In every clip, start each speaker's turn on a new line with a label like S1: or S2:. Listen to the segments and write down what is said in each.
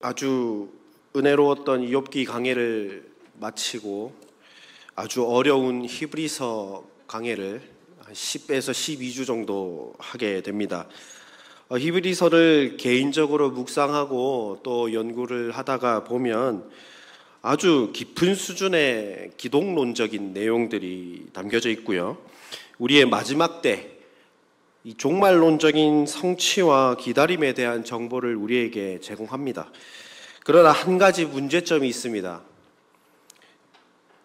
S1: 아주 은혜로웠던 욥기 강해를 마치고 아주 어려운 히브리서 강해를 10에서 12주 정도 하게 됩니다. 히브리서를 개인적으로 묵상하고 또 연구를 하다가 보면 아주 깊은 수준의 기독론적인 내용들이 담겨져 있고요. 우리의 마지막 때 이 종말론적인 성취와 기다림에 대한 정보를 우리에게 제공합니다. 그러나 한 가지 문제점이 있습니다.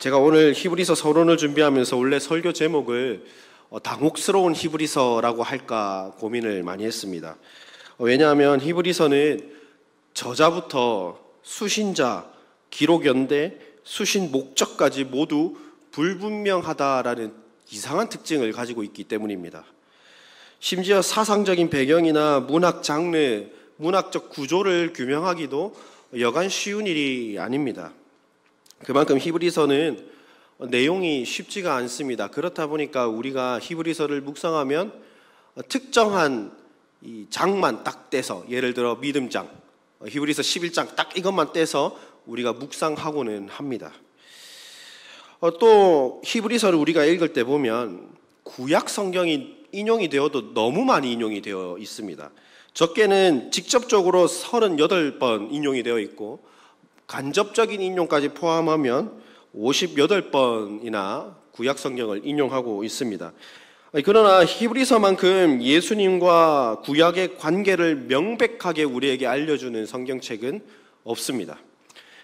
S1: 제가 오늘 히브리서 서론을 준비하면서 원래 설교 제목을 당혹스러운 히브리서라고 할까 고민을 많이 했습니다. 왜냐하면 히브리서는 저자부터 수신자, 기록 연대, 수신 목적까지 모두 불분명하다라는 이상한 특징을 가지고 있기 때문입니다. 심지어 사상적인 배경이나 문학 장르, 문학적 구조를 규명하기도 여간 쉬운 일이 아닙니다. 그만큼 히브리서는 내용이 쉽지가 않습니다. 그렇다 보니까 우리가 히브리서를 묵상하면 특정한 이 장만 딱 떼서, 예를 들어 믿음장, 히브리서 11장 딱 이것만 떼서 우리가 묵상하고는 합니다. 또 히브리서를 우리가 읽을 때 보면 구약 성경이 인용이 되어도 너무 많이 인용이 되어 있습니다. 적게는 직접적으로 38번 인용이 되어 있고 간접적인 인용까지 포함하면 58번이나 구약 성경을 인용하고 있습니다. 그러나 히브리서만큼 예수님과 구약의 관계를 명백하게 우리에게 알려주는 성경책은 없습니다.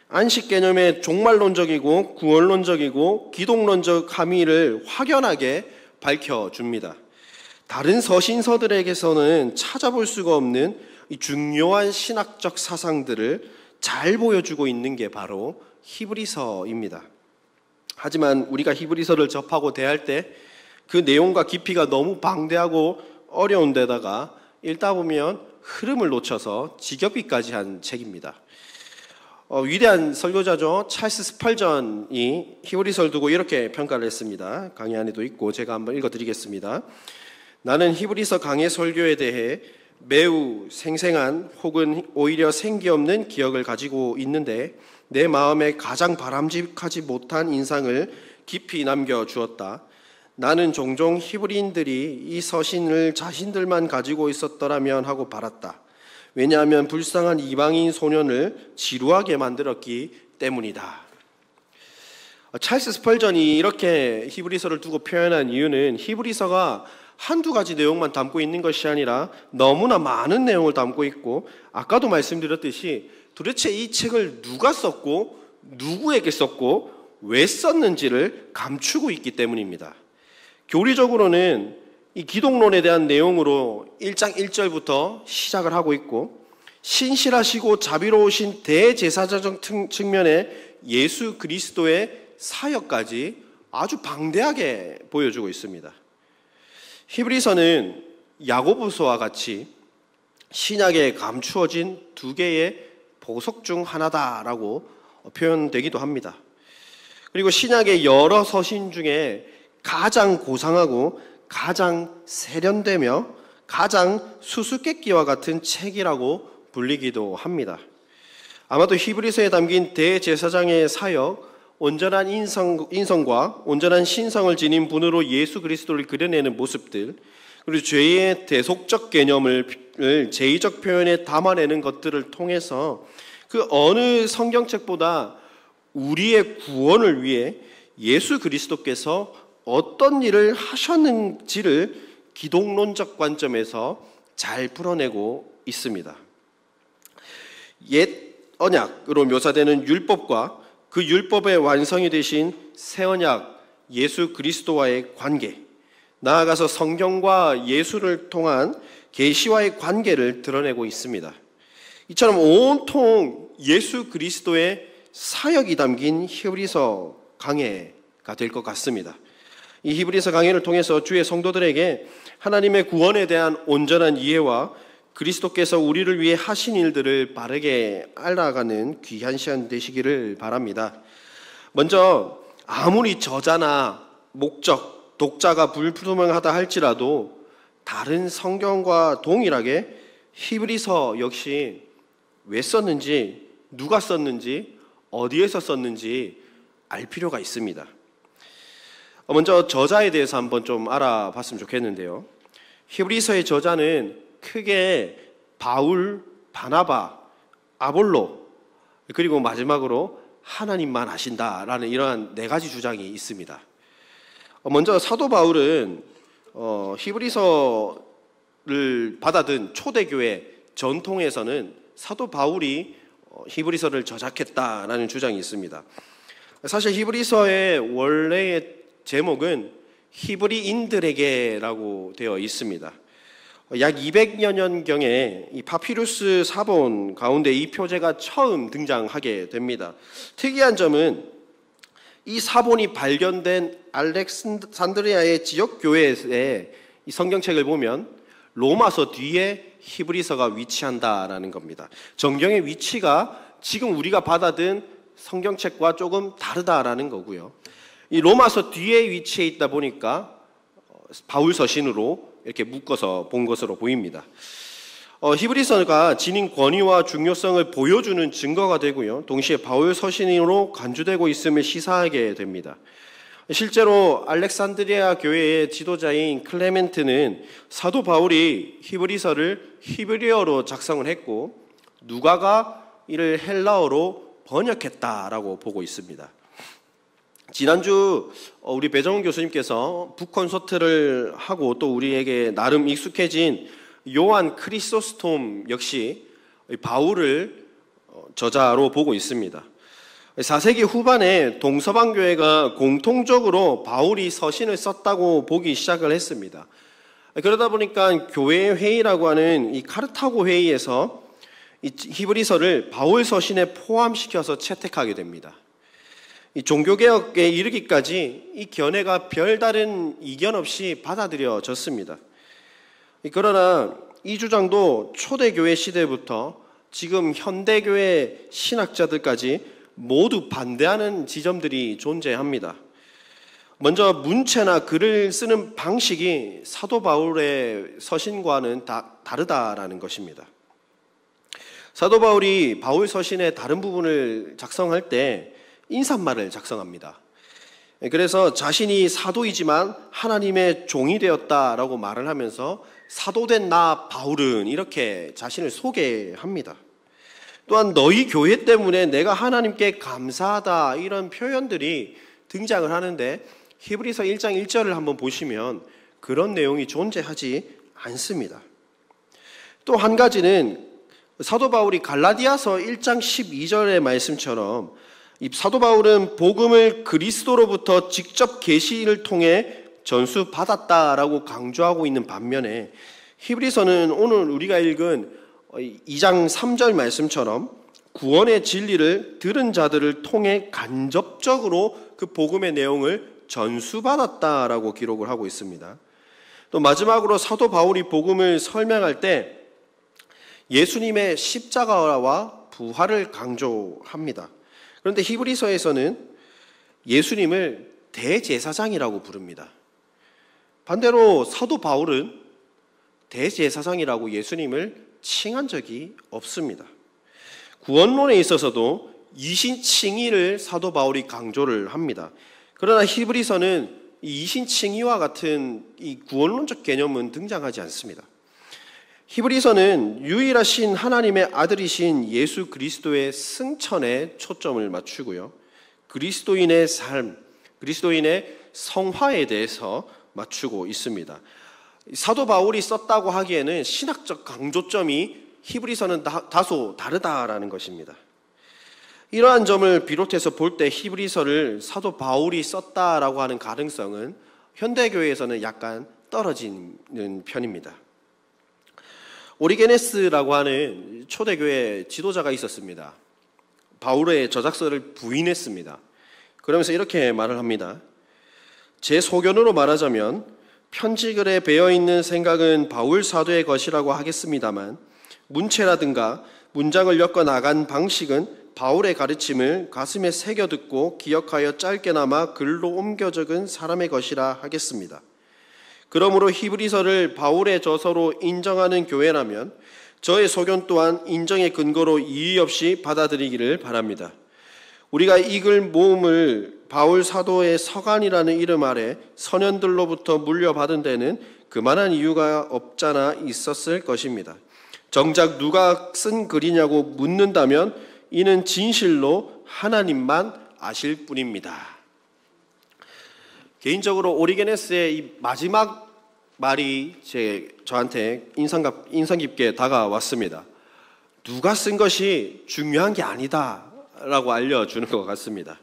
S1: 안식 개념의 종말론적이고 구원론적이고 기독론적 함의를 확연하게 밝혀줍니다. 다른 서신서들에게서는 찾아볼 수가 없는 이 중요한 신학적 사상들을 잘 보여주고 있는 게 바로 히브리서입니다. 하지만 우리가 히브리서를 접하고 대할 때 그 내용과 깊이가 너무 방대하고 어려운 데다가 읽다 보면 흐름을 놓쳐서 지겹기까지 한 책입니다. 위대한 설교자죠. 찰스 스펄전이 히브리서를 두고 이렇게 평가를 했습니다. 강의 안에도 있고 제가 한번 읽어드리겠습니다. 나는 히브리서 강해 설교에 대해 매우 생생한 혹은 오히려 생기 없는 기억을 가지고 있는데 내 마음에 가장 바람직하지 못한 인상을 깊이 남겨주었다. 나는 종종 히브리인들이 이 서신을 자신들만 가지고 있었더라면 하고 바랐다. 왜냐하면 불쌍한 이방인 소년을 지루하게 만들었기 때문이다. 찰스 스펄전이 이렇게 히브리서를 두고 표현한 이유는 히브리서가 한두 가지 내용만 담고 있는 것이 아니라 너무나 많은 내용을 담고 있고 아까도 말씀드렸듯이 도대체 이 책을 누가 썼고 누구에게 썼고 왜 썼는지를 감추고 있기 때문입니다. 교리적으로는 이 기독론에 대한 내용으로 1장 1절부터 시작을 하고 있고 신실하시고 자비로우신 대제사장 측면에 예수 그리스도의 사역까지 아주 방대하게 보여주고 있습니다. 히브리서는 야고보서와 같이 신약에 감추어진 두 개의 보석 중 하나다라고 표현되기도 합니다. 그리고 신약의 여러 서신 중에 가장 고상하고 가장 세련되며 가장 수수께끼와 같은 책이라고 불리기도 합니다. 아마도 히브리서에 담긴 대제사장의 사역, 온전한 인성과 온전한 신성을 지닌 분으로 예수 그리스도를 그려내는 모습들, 그리고 죄의 대속적 개념을 제의적 표현에 담아내는 것들을 통해서 그 어느 성경책보다 우리의 구원을 위해 예수 그리스도께서 어떤 일을 하셨는지를 기독론적 관점에서 잘 풀어내고 있습니다. 옛 언약으로 묘사되는 율법과 그 율법의 완성이 되신 새 언약 예수 그리스도와의 관계, 나아가서 성경과 예수를 통한 계시와의 관계를 드러내고 있습니다. 이처럼 온통 예수 그리스도의 사역이 담긴 히브리서 강해가 될 것 같습니다. 이 히브리서 강해를 통해서 주의 성도들에게 하나님의 구원에 대한 온전한 이해와 그리스도께서 우리를 위해 하신 일들을 바르게 알아가는 귀한 시간 되시기를 바랍니다. 먼저 아무리 저자나 목적, 독자가 불분명하다 할지라도 다른 성경과 동일하게 히브리서 역시 왜 썼는지 누가 썼는지, 어디에서 썼는지 알 필요가 있습니다. 먼저 저자에 대해서 한번 좀 알아봤으면 좋겠는데요. 히브리서의 저자는 크게 바울, 바나바, 아볼로, 그리고 마지막으로 하나님만 아신다라는 이러한 네 가지 주장이 있습니다. 먼저 사도 바울은 히브리서를 받아든 초대교회 전통에서는 사도 바울이 히브리서를 저작했다라는 주장이 있습니다. 사실 히브리서의 원래의 제목은 히브리인들에게라고 되어 있습니다. 약 200여 년경에 이 파피루스 사본 가운데 이 표제가 처음 등장하게 됩니다. 특이한 점은 이 사본이 발견된 알렉산드리아의 지역 교회에 이 성경책을 보면 로마서 뒤에 히브리서가 위치한다라는 겁니다. 정경의 위치가 지금 우리가 받아든 성경책과 조금 다르다라는 거고요. 이 로마서 뒤에 위치해 있다 보니까 바울 서신으로 이렇게 묶어서 본 것으로 보입니다. 히브리서가 지닌 권위와 중요성을 보여주는 증거가 되고요. 동시에 바울 서신으로 간주되고 있음을 시사하게 됩니다. 실제로 알렉산드리아 교회의 지도자인 클레멘트는 사도 바울이 히브리서를 히브리어로 작성을 했고 누가가 이를 헬라어로 번역했다라고 보고 있습니다. 지난주 우리 배정훈 교수님께서 북콘서트를 하고 또 우리에게 나름 익숙해진 요한 크리소스톰 역시 바울을 저자로 보고 있습니다. 4세기 후반에 동서방 교회가 공통적으로 바울이 서신을 썼다고 보기 시작을 했습니다. 그러다 보니까 교회 회의라고 하는 이 카르타고 회의에서 이 히브리서를 바울 서신에 포함시켜서 채택하게 됩니다. 이 종교개혁에 이르기까지 이 견해가 별다른 이견 없이 받아들여졌습니다. 그러나 이 주장도 초대교회 시대부터 지금 현대교회 신학자들까지 모두 반대하는 지점들이 존재합니다. 먼저 문체나 글을 쓰는 방식이 사도 바울의 서신과는 다르다라는 것입니다. 사도 바울이 바울 서신의 다른 부분을 작성할 때 인사말을 작성합니다. 그래서 자신이 사도이지만 하나님의 종이 되었다라고 말을 하면서 사도된 나 바울은 이렇게 자신을 소개합니다. 또한 너희 교회 때문에 내가 하나님께 감사하다 이런 표현들이 등장을 하는데 히브리서 1장 1절을 한번 보시면 그런 내용이 존재하지 않습니다. 또 한 가지는 사도 바울이 갈라디아서 1장 12절의 말씀처럼 이 사도 바울은 복음을 그리스도로부터 직접 계시를 통해 전수받았다라고 강조하고 있는 반면에 히브리서는 오늘 우리가 읽은 2장 3절 말씀처럼 구원의 진리를 들은 자들을 통해 간접적으로 그 복음의 내용을 전수받았다라고 기록을 하고 있습니다. 또 마지막으로 사도 바울이 복음을 설명할 때 예수님의 십자가와 부활을 강조합니다. 그런데 히브리서에서는 예수님을 대제사장이라고 부릅니다. 반대로 사도 바울은 대제사장이라고 예수님을 칭한 적이 없습니다. 구원론에 있어서도 이신칭의를 사도 바울이 강조를 합니다. 그러나 히브리서는 이 이신칭의와 같은 이 구원론적 개념은 등장하지 않습니다. 히브리서는 유일하신 하나님의 아들이신 예수 그리스도의 승천에 초점을 맞추고요. 그리스도인의 삶, 그리스도인의 성화에 대해서 맞추고 있습니다. 사도 바울이 썼다고 하기에는 신학적 강조점이 히브리서는 다소 다르다라는 것입니다. 이러한 점을 비롯해서 볼 때 히브리서를 사도 바울이 썼다라고 하는 가능성은 현대교회에서는 약간 떨어지는 편입니다. 오리게네스라고 하는 초대교회 지도자가 있었습니다. 바울의 저작서를 부인했습니다. 그러면서 이렇게 말을 합니다. 제 소견으로 말하자면 편지글에 배어있는 생각은 바울 사도의 것이라고 하겠습니다만 문체라든가 문장을 엮어 나간 방식은 바울의 가르침을 가슴에 새겨 듣고 기억하여 짧게나마 글로 옮겨 적은 사람의 것이라 하겠습니다. 그러므로 히브리서를 바울의 저서로 인정하는 교회라면 저의 소견 또한 인정의 근거로 이의 없이 받아들이기를 바랍니다. 우리가 이 글 모음을 바울 사도의 서간이라는 이름 아래 선현들로부터 물려받은 데는 그만한 이유가 없잖아 있었을 것입니다. 정작 누가 쓴 글이냐고 묻는다면 이는 진실로 하나님만 아실 뿐입니다. 개인적으로 오리게네스의 이 마지막 말이 저한테 인상 깊게 다가왔습니다. 누가 쓴 것이 중요한 게 아니다라고 알려주는 것 같습니다.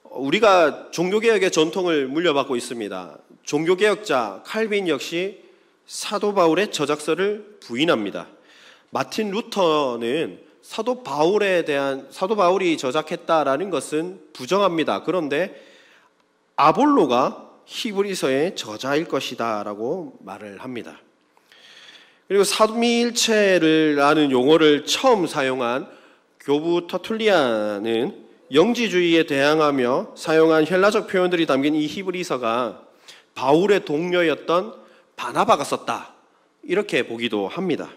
S1: 우리가 종교개혁의 전통을 물려받고 있습니다. 종교개혁자 칼빈 역시 사도 바울의 저작서를 부인합니다. 마틴 루터는 사도 바울이 저작했다라는 것은 부정합니다. 그런데 아볼로가 히브리서의 저자일 것이다 라고 말을 합니다. 그리고 삼위일체라는 용어를 처음 사용한 교부 터툴리안은 영지주의에 대항하며 사용한 헬라적 표현들이 담긴 이 히브리서가 바울의 동료였던 바나바가 썼다 이렇게 보기도 합니다.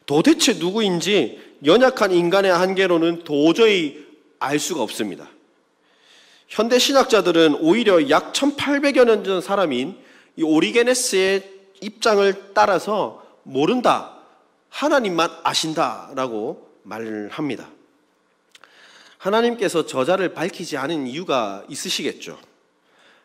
S1: 도대체 누구인지 연약한 인간의 한계로는 도저히 알 수가 없습니다. 현대 신학자들은 오히려 약 1800여 년 전 사람인 이 오리게네스의 입장을 따라서 모른다, 하나님만 아신다라고 말을 합니다. 하나님께서 저자를 밝히지 않은 이유가 있으시겠죠.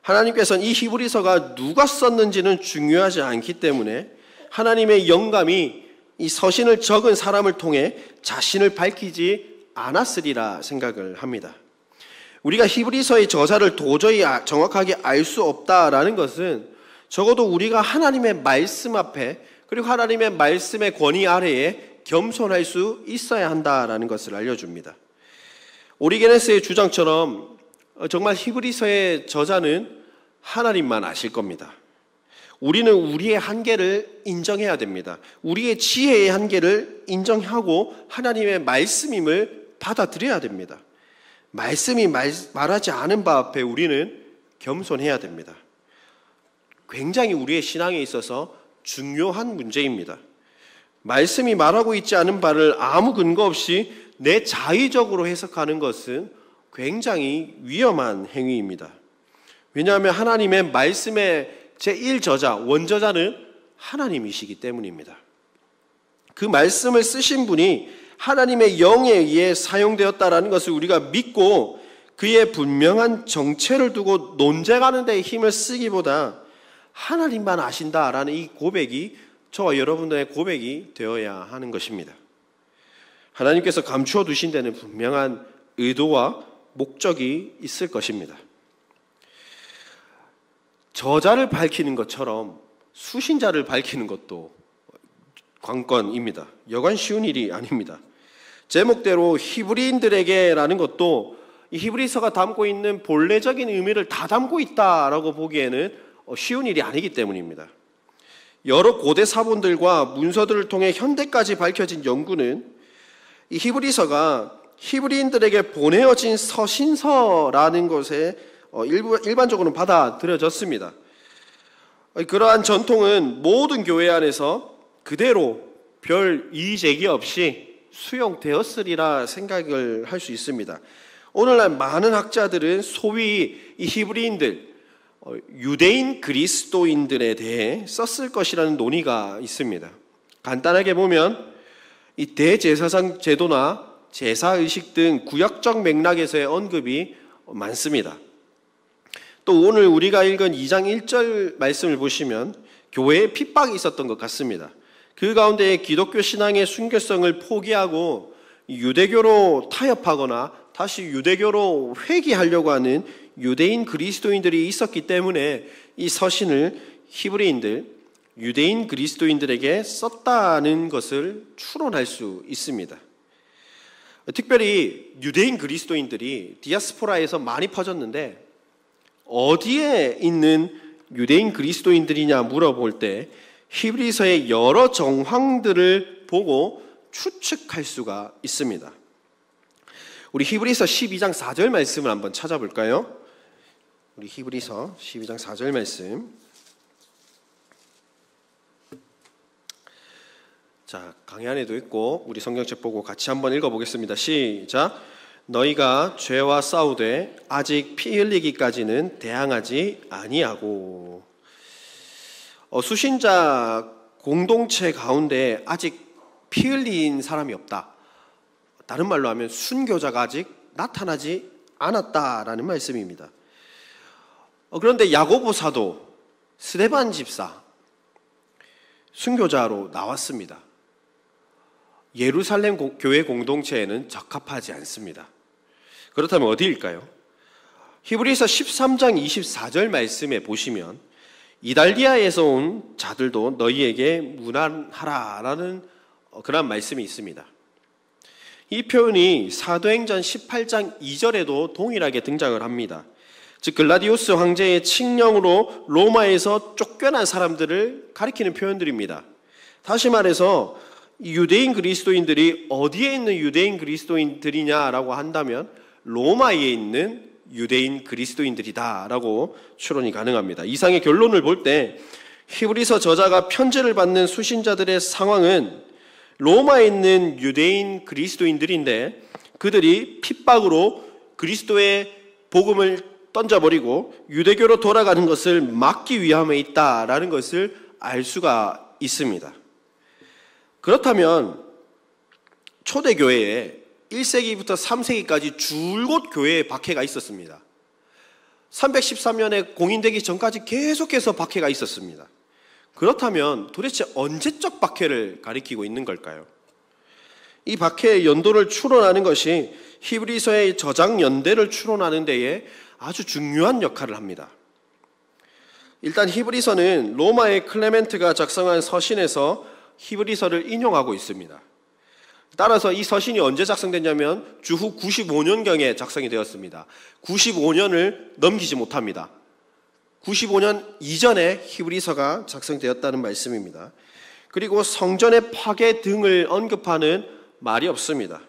S1: 하나님께서는 이 히브리서가 누가 썼는지는 중요하지 않기 때문에 하나님의 영감이 이 서신을 적은 사람을 통해 자신을 밝히지 않았으리라 생각을 합니다. 우리가 히브리서의 저자를 도저히 정확하게 알 수 없다라는 것은 적어도 우리가 하나님의 말씀 앞에 그리고 하나님의 말씀의 권위 아래에 겸손할 수 있어야 한다라는 것을 알려줍니다. 오리게네스의 주장처럼 정말 히브리서의 저자는 하나님만 아실 겁니다. 우리는 우리의 한계를 인정해야 됩니다. 우리의 지혜의 한계를 인정하고 하나님의 말씀임을 받아들여야 됩니다. 말씀이 말하지 않은 바 앞에 우리는 겸손해야 됩니다. 굉장히 우리의 신앙에 있어서 중요한 문제입니다. 말씀이 말하고 있지 않은 바를 아무 근거 없이 내 자의적으로 해석하는 것은 굉장히 위험한 행위입니다. 왜냐하면 하나님의 말씀의 제1저자, 원저자는 하나님이시기 때문입니다. 그 말씀을 쓰신 분이 하나님의 영에 의해 사용되었다라는 것을 우리가 믿고 그의 분명한 정체를 두고 논쟁하는 데 힘을 쓰기보다 하나님만 아신다라는 이 고백이 저와 여러분들의 고백이 되어야 하는 것입니다. 하나님께서 감추어 두신 데는 분명한 의도와 목적이 있을 것입니다. 저자를 밝히는 것처럼 수신자를 밝히는 것도 관건입니다. 여간 쉬운 일이 아닙니다. 제목대로 히브리인들에게라는 것도 이 히브리서가 담고 있는 본래적인 의미를 다 담고 있다라고 보기에는 쉬운 일이 아니기 때문입니다. 여러 고대 사본들과 문서들을 통해 현대까지 밝혀진 연구는 이 히브리서가 히브리인들에게 보내어진 서신서라는 것에 일반적으로는 받아들여졌습니다. 그러한 전통은 모든 교회 안에서 그대로 별 이의제기 없이 수용되었으리라 생각을 할 수 있습니다. 오늘날 많은 학자들은 소위 이 히브리인들, 유대인 그리스도인들에 대해 썼을 것이라는 논의가 있습니다. 간단하게 보면 이 대제사장 제도나 제사의식 등 구약적 맥락에서의 언급이 많습니다. 또 오늘 우리가 읽은 2장 1절 말씀을 보시면 교회에 핍박이 있었던 것 같습니다. 그 가운데 기독교 신앙의 순결성을 포기하고 유대교로 타협하거나 다시 유대교로 회귀하려고 하는 유대인 그리스도인들이 있었기 때문에 이 서신을 히브리인들, 유대인 그리스도인들에게 썼다는 것을 추론할 수 있습니다. 특별히 유대인 그리스도인들이 디아스포라에서 많이 퍼졌는데 어디에 있는 유대인 그리스도인들이냐 물어볼 때 히브리서의 여러 정황들을 보고 추측할 수가 있습니다. 우리 히브리서 12장 4절 말씀을 한번 찾아볼까요? 우리 히브리서 12장 4절 말씀. 자, 강의 안에도 있고 우리 성경책 보고 같이 한번 읽어보겠습니다. 시작. 너희가 죄와 싸우되 아직 피 흘리기까지는 대항하지 아니하고. 수신자 공동체 가운데 아직 피 흘린 사람이 없다. 다른 말로 하면 순교자가 아직 나타나지 않았다라는 말씀입니다. 그런데 야고보 사도, 스데반 집사 순교자로 나왔습니다. 예루살렘 교회 공동체에는 적합하지 않습니다. 그렇다면 어디일까요? 히브리서 13장 24절 말씀에 보시면 이달리아에서 온 자들도 너희에게 문안하라라는 그런 말씀이 있습니다. 이 표현이 사도행전 18장 2절에도 동일하게 등장을 합니다. 즉 글라디우스 황제의 칙령으로 로마에서 쫓겨난 사람들을 가리키는 표현들입니다. 다시 말해서 유대인 그리스도인들이 어디에 있는 유대인 그리스도인들이냐라고 한다면 로마에 있는 유대인 그리스도인들이다라고 추론이 가능합니다. 이상의 결론을 볼 때 히브리서 저자가 편지를 받는 수신자들의 상황은 로마에 있는 유대인 그리스도인들인데 그들이 핍박으로 그리스도의 복음을 던져버리고 유대교로 돌아가는 것을 막기 위함에 있다라는 것을 알 수가 있습니다. 그렇다면 초대교회에 1세기부터 3세기까지 줄곧 교회에 박해가 있었습니다. 313년에 공인되기 전까지 계속해서 박해가 있었습니다. 그렇다면 도대체 언제적 박해를 가리키고 있는 걸까요? 이 박해의 연도를 추론하는 것이 히브리서의 저작 연대를 추론하는 데에 아주 중요한 역할을 합니다. 일단 히브리서는 로마의 클레멘트가 작성한 서신에서 히브리서를 인용하고 있습니다. 따라서 이 서신이 언제 작성됐냐면 주후 95년경에 작성이 되었습니다. 95년을 넘기지 못합니다. 95년 이전에 히브리서가 작성되었다는 말씀입니다. 그리고 성전의 파괴 등을 언급하는 말이 없습니다.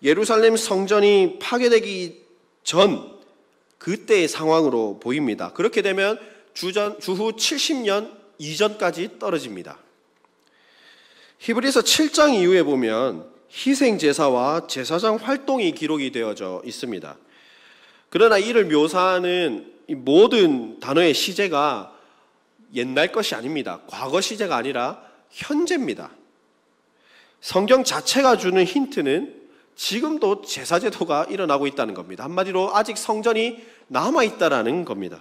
S1: 예루살렘 성전이 파괴되기 전 그때의 상황으로 보입니다. 그렇게 되면 주후 70년 이전까지 떨어집니다. 히브리서 7장 이후에 보면 희생제사와 제사장 활동이 기록이 되어져 있습니다. 그러나 이를 묘사하는 이 모든 단어의 시제가 옛날 것이 아닙니다. 과거 시제가 아니라 현재입니다. 성경 자체가 주는 힌트는 지금도 제사제도가 일어나고 있다는 겁니다. 한마디로 아직 성전이 남아있다라는 겁니다.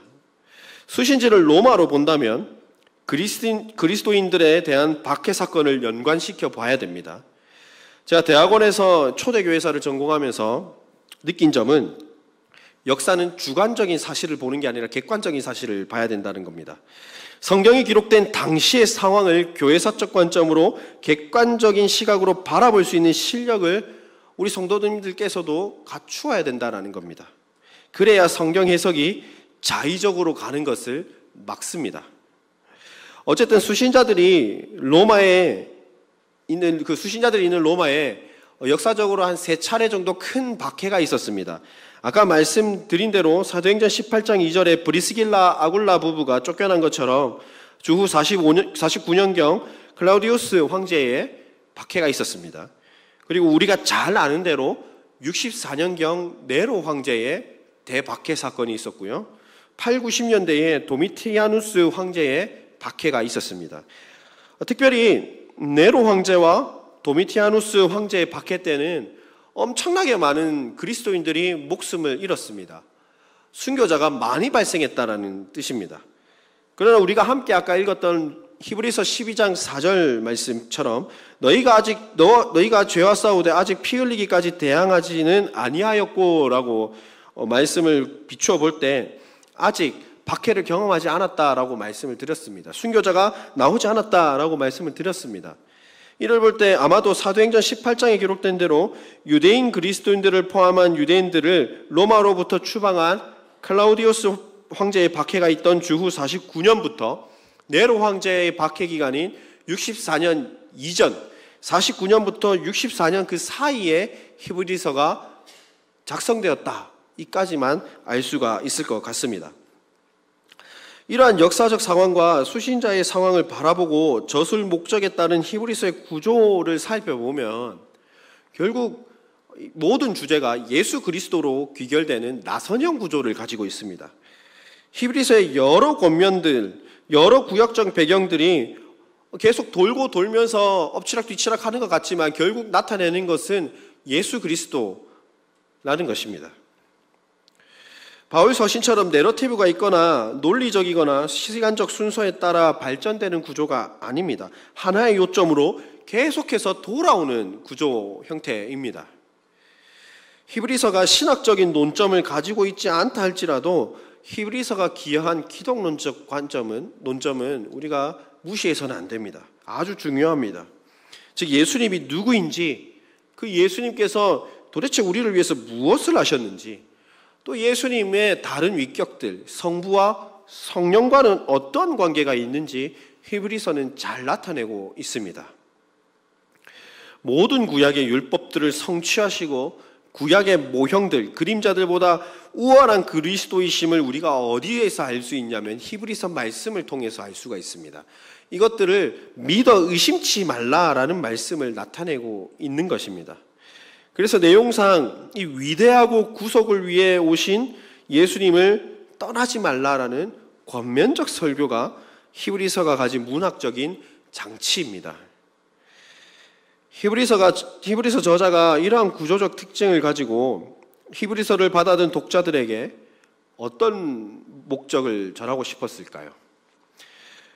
S1: 수신지를 로마로 본다면 그리스도인들에 대한 박해 사건을 연관시켜 봐야 됩니다. 제가 대학원에서 초대교회사를 전공하면서 느낀 점은 역사는 주관적인 사실을 보는 게 아니라 객관적인 사실을 봐야 된다는 겁니다. 성경이 기록된 당시의 상황을 교회사적 관점으로 객관적인 시각으로 바라볼 수 있는 실력을 우리 성도님들께서도 갖추어야 된다는 겁니다. 그래야 성경 해석이 자의적으로 가는 것을 막습니다. 어쨌든 수신자들이 있는 로마에 역사적으로 한 3차례 정도 큰 박해가 있었습니다. 아까 말씀드린 대로 사도행전 18장 2절에 브리스길라 아굴라 부부가 쫓겨난 것처럼 주후 49년경 클라우디우스 황제의 박해가 있었습니다. 그리고 우리가 잘 아는 대로 64년경 네로 황제의 대박해 사건이 있었고요. 8, 90년대에 도미티아누스 황제의 박해가 있었습니다. 특별히 네로 황제와 도미티아누스 황제의 박해 때는 엄청나게 많은 그리스도인들이 목숨을 잃었습니다. 순교자가 많이 발생했다라는 뜻입니다. 그러나 우리가 함께 아까 읽었던 히브리서 12장 4절 말씀처럼 너희가 죄와 싸우되 아직 피 흘리기까지 대항하지는 아니하였고라고 말씀을 비추어 볼 때 아직 박해를 경험하지 않았다라고 말씀을 드렸습니다. 순교자가 나오지 않았다라고 말씀을 드렸습니다. 이를 볼 때 아마도 사도행전 18장에 기록된 대로 유대인 그리스도인들을 포함한 유대인들을 로마로부터 추방한 클라우디우스 황제의 박해가 있던 주후 49년부터 네로 황제의 박해 기간인 64년 이전 49년부터 64년 그 사이에 히브리서가 작성되었다. 이까지만 알 수가 있을 것 같습니다. 이러한 역사적 상황과 수신자의 상황을 바라보고 저술 목적에 따른 히브리서의 구조를 살펴보면 결국 모든 주제가 예수 그리스도로 귀결되는 나선형 구조를 가지고 있습니다. 히브리서의 여러 권면들, 여러 구약적 배경들이 계속 돌고 돌면서 엎치락뒤치락 하는 것 같지만 결국 나타내는 것은 예수 그리스도라는 것입니다. 바울 서신처럼 내러티브가 있거나 논리적이거나 시간적 순서에 따라 발전되는 구조가 아닙니다. 하나의 요점으로 계속해서 돌아오는 구조 형태입니다. 히브리서가 신학적인 논점을 가지고 있지 않다 할지라도 히브리서가 기여한 기독론적 논점은 우리가 무시해서는 안 됩니다. 아주 중요합니다. 즉 예수님이 누구인지, 그 예수님께서 도대체 우리를 위해서 무엇을 하셨는지, 또 예수님의 다른 위격들, 성부와 성령과는 어떤 관계가 있는지 히브리서는 잘 나타내고 있습니다. 모든 구약의 율법들을 성취하시고 구약의 모형들, 그림자들보다 우월한 그리스도이심을 우리가 어디에서 알 수 있냐면 히브리서 말씀을 통해서 알 수가 있습니다. 이것들을 믿어 의심치 말라라는 말씀을 나타내고 있는 것입니다. 그래서 내용상 이 위대하고 구속을 위해 오신 예수님을 떠나지 말라라는 권면적 설교가 히브리서가 가진 문학적인 장치입니다. 히브리서 저자가 이러한 구조적 특징을 가지고 히브리서를 받아든 독자들에게 어떤 목적을 전하고 싶었을까요?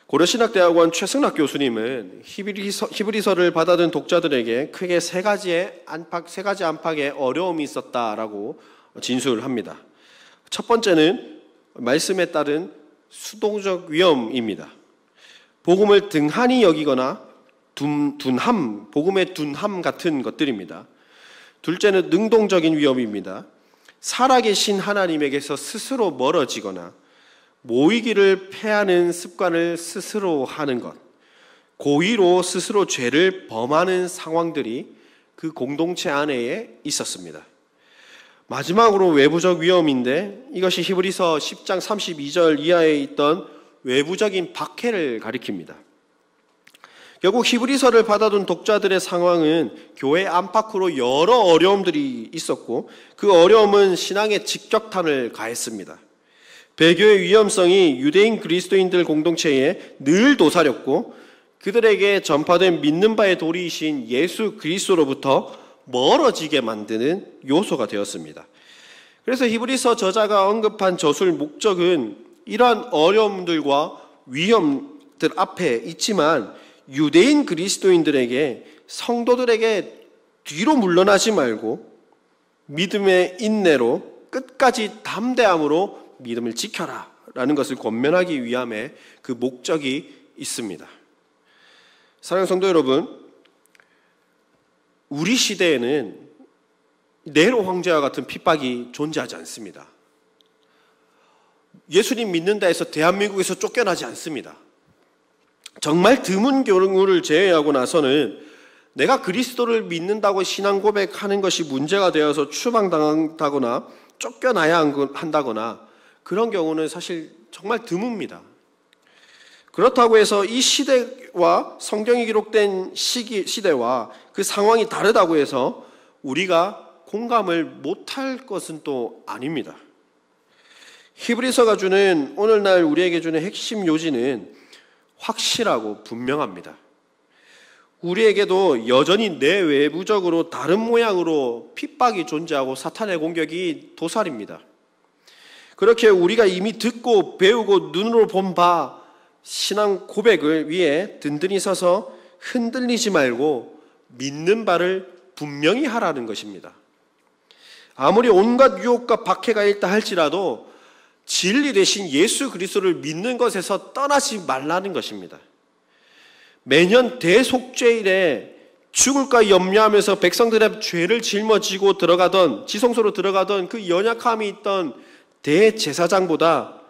S1: 고려신학대학원 최승락 교수님은 히브리서를 받아든 독자들에게 크게 세 가지 안팎의 어려움이 있었다라고 진술을 합니다. 첫 번째는 말씀에 따른 수동적 위험입니다. 복음을 등한히 여기거나 복음의 둔함 같은 것들입니다. 둘째는 능동적인 위험입니다. 살아계신 하나님에게서 스스로 멀어지거나 모이기를 패하는 습관을 스스로 하는 것, 고의로 스스로 죄를 범하는 상황들이 그 공동체 안에 있었습니다. 마지막으로 외부적 위험인데 이것이 히브리서 10장 32절 이하에 있던 외부적인 박해를 가리킵니다. 결국 히브리서를 받아둔 독자들의 상황은 교회 안팎으로 여러 어려움들이 있었고 그 어려움은 신앙에 직격탄을 가했습니다. 배교의 위험성이 유대인 그리스도인들 공동체에 늘 도사렸고 그들에게 전파된 믿는 바의 도리이신 예수 그리스도로부터 멀어지게 만드는 요소가 되었습니다. 그래서 히브리서 저자가 언급한 저술 목적은 이러한 어려움들과 위험들 앞에 있지만 유대인 그리스도인들에게, 성도들에게 뒤로 물러나지 말고 믿음의 인내로 끝까지 담대함으로 믿음을 지켜라 라는 것을 권면하기 위함에 그 목적이 있습니다. 사랑하는 성도 여러분, 우리 시대에는 네로 황제와 같은 핍박이 존재하지 않습니다. 예수님 믿는다 해서 대한민국에서 쫓겨나지 않습니다. 정말 드문 경우를 제외하고 나서는 내가 그리스도를 믿는다고 신앙 고백하는 것이 문제가 되어서 추방당한다거나 쫓겨나야 한다거나 그런 경우는 사실 정말 드뭅니다. 그렇다고 해서 이 시대와 성경이 기록된 시대와 그 상황이 다르다고 해서 우리가 공감을 못할 것은 또 아닙니다. 히브리서가 주는, 오늘날 우리에게 주는 핵심 요지는 확실하고 분명합니다. 우리에게도 여전히 내외부적으로 다른 모양으로 핍박이 존재하고 사탄의 공격이 도살입니다. 그렇게 우리가 이미 듣고 배우고 눈으로 본 바 신앙 고백을 위해 든든히 서서 흔들리지 말고 믿는 바를 분명히 하라는 것입니다. 아무리 온갖 유혹과 박해가 있다 할지라도 진리 대신 예수 그리스도를 믿는 것에서 떠나지 말라는 것입니다. 매년 대속죄일에 죽을까 염려하면서 백성들의 죄를 짊어지고 지성소로 들어가던 그 연약함이 있던 대제사장보다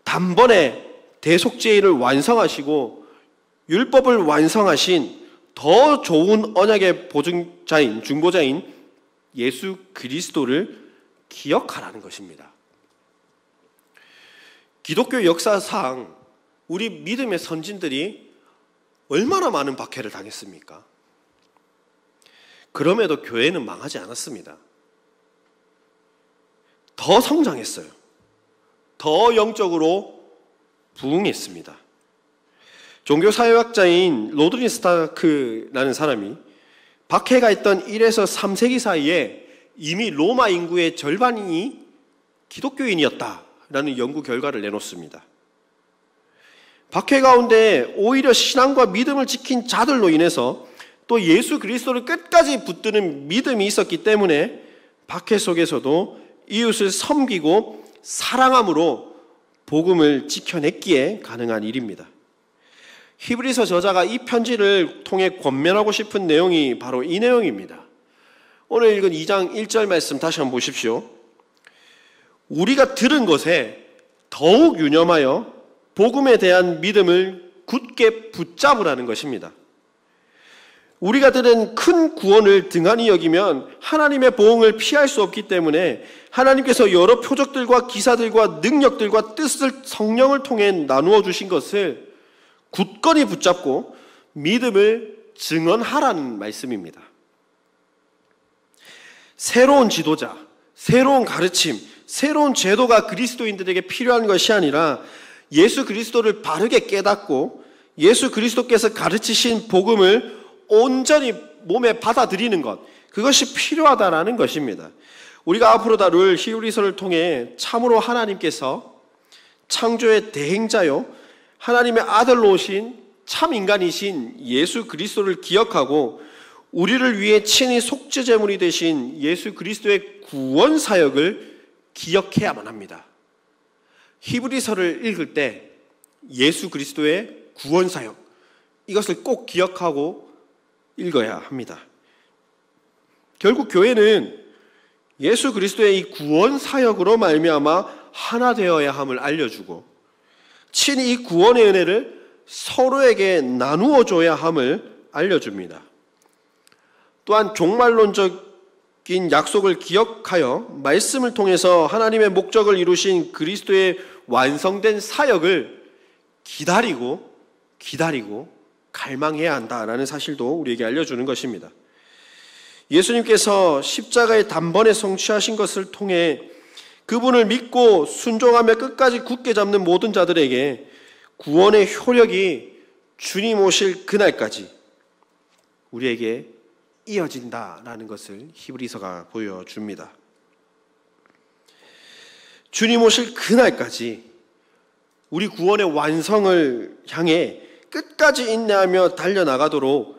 S1: 단번에 대속죄일을 완성하시고 율법을 완성하신 더 좋은 언약의 중보자인 예수 그리스도를 기억하라는 것입니다. 기독교 역사상 우리 믿음의 선진들이 얼마나 많은 박해를 당했습니까? 그럼에도 교회는 망하지 않았습니다. 더 성장했어요. 더 영적으로 부흥했습니다. 종교사회학자인 로드니 스타크라는 사람이 박해가 있던 1에서 3세기 사이에 이미 로마 인구의 절반이 기독교인이었다라는 연구 결과를 내놓습니다. 박해 가운데 오히려 신앙과 믿음을 지킨 자들로 인해서 또 예수 그리스도를 끝까지 붙드는 믿음이 있었기 때문에 박해 속에서도 이웃을 섬기고 사랑함으로 복음을 지켜냈기에 가능한 일입니다. 히브리서 저자가 이 편지를 통해 권면하고 싶은 내용이 바로 이 내용입니다. 오늘 읽은 2장 1절 말씀 다시 한번 보십시오. 우리가 들은 것에 더욱 유념하여 복음에 대한 믿음을 굳게 붙잡으라는 것입니다. 우리가 들은 큰 구원을 등한히 여기면 하나님의 보응을 피할 수 없기 때문에 하나님께서 여러 표적들과 기사들과 능력들과 뜻을 성령을 통해 나누어 주신 것을 굳건히 붙잡고 믿음을 증언하라는 말씀입니다. 새로운 지도자, 새로운 가르침, 새로운 제도가 그리스도인들에게 필요한 것이 아니라 예수 그리스도를 바르게 깨닫고 예수 그리스도께서 가르치신 복음을 온전히 몸에 받아들이는 것, 그것이 필요하다라는 것입니다. 우리가 앞으로 다룰 히브리서를 통해 참으로 하나님께서 창조의 대행자요 하나님의 아들로 오신 참 인간이신 예수 그리스도를 기억하고 우리를 위해 친히 속죄제물이 되신 예수 그리스도의 구원 사역을 기억해야만 합니다. 히브리서를 읽을 때 예수 그리스도의 구원 사역, 이것을 꼭 기억하고 읽어야 합니다. 결국 교회는 예수 그리스도의 이 구원 사역으로 말미암아 하나 되어야 함을 알려주고 친히 이 구원의 은혜를 서로에게 나누어 줘야 함을 알려줍니다. 또한 종말론적인 약속을 기억하여 말씀을 통해서 하나님의 목적을 이루신 그리스도의 완성된 사역을 기다리고 갈망해야 한다라는 사실도 우리에게 알려주는 것입니다. 예수님께서 십자가의 단번에 성취하신 것을 통해 그분을 믿고 순종하며 끝까지 굳게 잡는 모든 자들에게 구원의 효력이 주님 오실 그날까지 우리에게 이어진다라는 것을 히브리서가 보여줍니다. 주님 오실 그날까지 우리 구원의 완성을 향해 끝까지 인내하며 달려나가도록